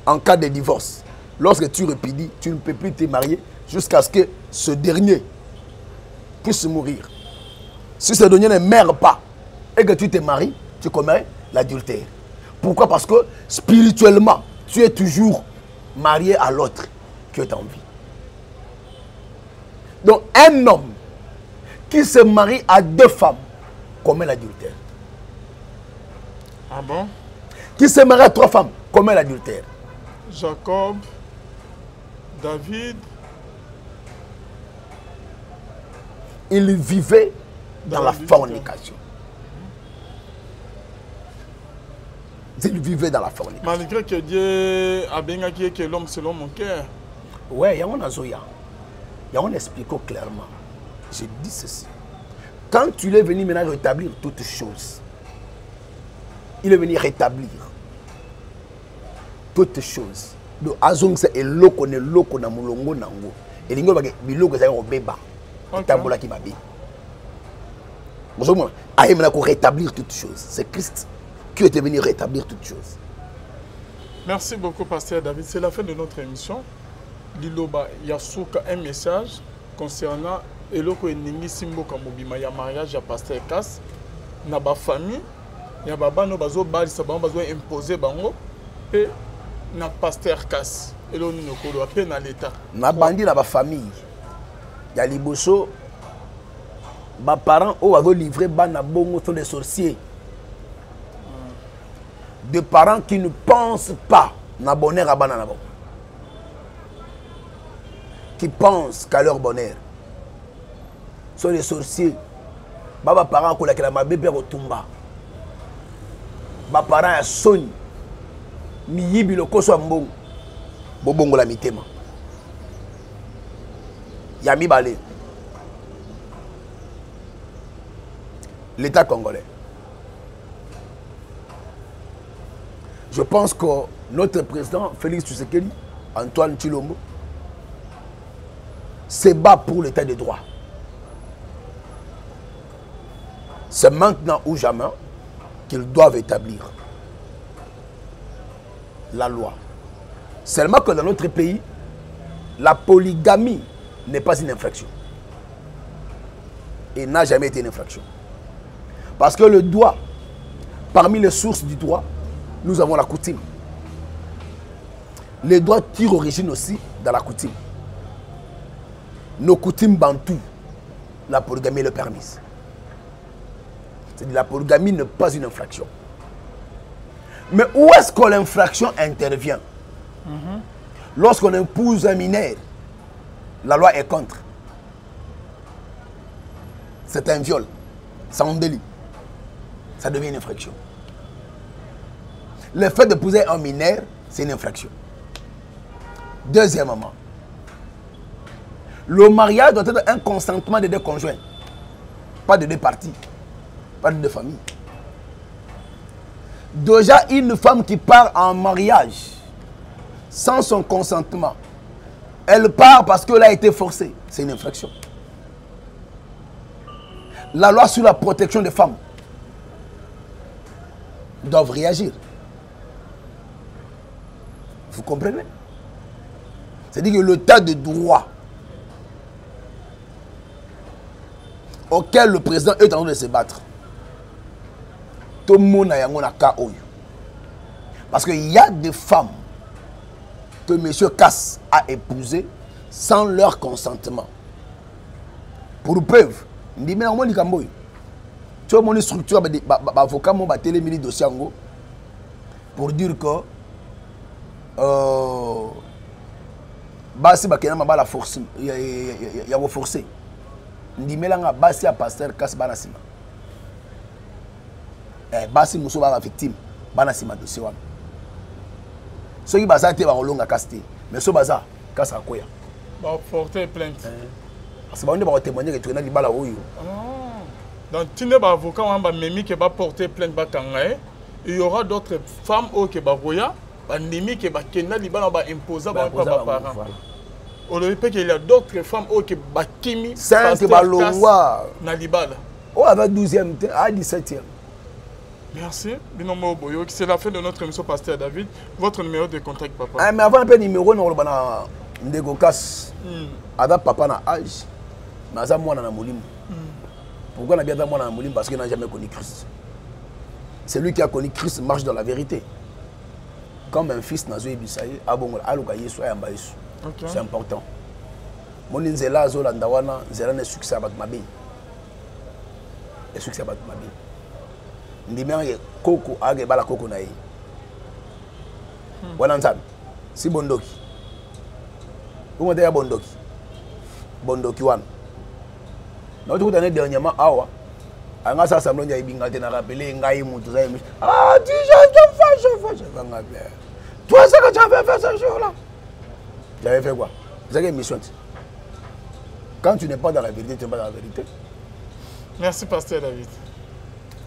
en cas de divorce, lorsque tu répudies, tu ne peux plus te marier jusqu'à ce que ce dernier puisse mourir. Si ce dernier ne meurt pas et que tu te maries, tu commets l'adultère. Pourquoi? Parce que spirituellement, tu es toujours marié à l'autre qui est en vie. Donc un homme qui se marie à deux femmes commet l'adultère. Ah bon? Qui se marie à trois femmes commet l'adultère. Jacob, David. Il vivait dans la fornication. Il vivait dans la fornication. Malgré que Dieu a béni que l'homme selon mon cœur. Ouais, il y a un azoya. Il y a un explique clairement. Je dis ceci. Quand tu es venu maintenant rétablir toutes choses, il est venu rétablir toutes choses. Donc, azong c'est eloko ne loko na mulongo nango. Et lingo ba biloko za robeba. Tambola ki mabe. Bonjour, aïe maintenant qu'on rétablir toutes choses. C'est Christ qui est venu rétablir toutes choses. Merci beaucoup, Pasteur David. C'est la fin de notre émission. Liloba Yasuka, un message concernant eloko eningi simbo kamobima ya mariage ya Pasteur Casse na ba famille ya babano bazo balisa bango bazo imposer bango et na Pasteur Casse elo ni nokolo pe na l'état na bandi na ba famille ya liboso ba parents o bazo livrer bana bongo sont des sorciers. De parents qui ne pensent pas na bonheur à bana na bon, qui pensent qu'à leur bonheur sont des sorciers. Baba parents ko la kela mabe pe ko tumba. Ba parents ya soni mi yibi lo koso mbongo. Bobongo la mitema. Ya mi balé. L'État congolais. Je pense que notre président Félix Tshisekedi, Antoine Tshilombo, se bat pour l'état de droit. C'est maintenant ou jamais qu'ils doivent établir la loi. Seulement que dans notre pays, la polygamie n'est pas une infraction. Et n'a jamais été une infraction. Parce que le droit, parmi les sources du droit, nous avons la coutume. Les droits tirent origine aussi dans la coutume. Nos coutumes bantoues, la polygamie est le permise. C'est-à-dire la polygamie n'est pas une infraction. Mais où est-ce que l'infraction intervient? Lorsqu'on épouse un mineur, la loi est contre. C'est un viol, c'est un délit. Ça devient une infraction. Le fait d'épouser un mineur, c'est une infraction. Deuxièmement, le mariage doit être un consentement des deux conjoints. Pas de deux parties, pas de deux familles. Déjà, une femme qui part en mariage sans son consentement, elle part parce qu'elle a été forcée. C'est une infraction. La loi sur la protection des femmes doit réagir. Vous comprenez? C'est-à-dire que l'état de droit auquel le président est en train de se battre, tout le monde a cas. Parce qu'il y a des femmes que M. Casse a épousées sans leur consentement. Pour preuve, il dit, mais on dit que tu as une structure, l'avocat m'a télémini dossier pour dire que basi bakena mabala force ya forcer ndimelanga basi ya Pasteur Casse bana sima basi muso ba victime bana sima dossier wana soki baza te ba olonga Casse mais so baza Casse akoya ba porter plainte parce que ba onde ba témoigner que tu na libala oyo donc tinde ba avocat wan ba memi ke ba porter plainte ba kanga il y aura d'autres femmes au ke ba roya bandimi ke bakenda libala ba imposer ba parents. On le répète qu'il y a d'autres femmes qui bakimi 5 balongwa na libala. Oh avec 12e à 17e. Merci. Binomo Boyo, c'est la fin de notre émission Pasteur David. Votre numéro de contact papa. Ah mais avant un peu numéro non bana ndeko Casse. Ada papa na âge. Mais ça moi na molimo. Pourquoi on a bien dans moi na molimo parce qu'il n'a jamais connu Christ. C'est lui qui a connu Christ marche dans la vérité. Comme un fils nazo ebisaye abongola aluka Yesu ayamba Yesu. Okay. C'est important. Mon nzela zolanda wana nzela ne succès à batmabe. Le succès à batmabe. Ndimenge koko age bala koko na yi. Wana nzambe. Si bondoki. Umo te ya bondoki. Bondoki wana. Na otu kutane dernièrement awa. Anga sa samblo nya ibinga te na rappeler ngai mutu za yemi. Ah, tu je fâche. Toi, c'est que tu avais fait ce jour-là. J'avais fait quoi? C'est une émission. Quand tu n'es pas dans la vérité, tu n'es pas dans la vérité. Merci, Pasteur David.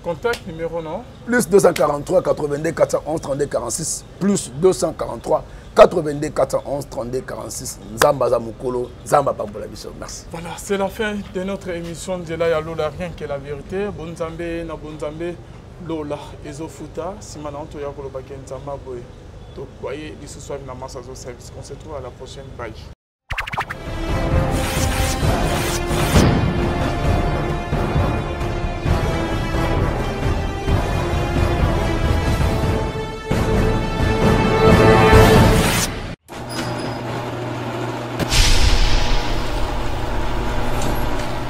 Contact numéro non? Plus 243 82 411 32 46. Plus 243 82 411 32 46. Nzamba Zamukolo, Nzamba Pambola Biso. Merci. Voilà, c'est la fin de notre émission de la Lola, rien que la vérité. Bonzambe, na Bonzambe, Lola, Ezofuta, Simananto Yakolo Baken Zamba Boy. Donc, voyez, ce soir, on se retrouve à la prochaine. Bye.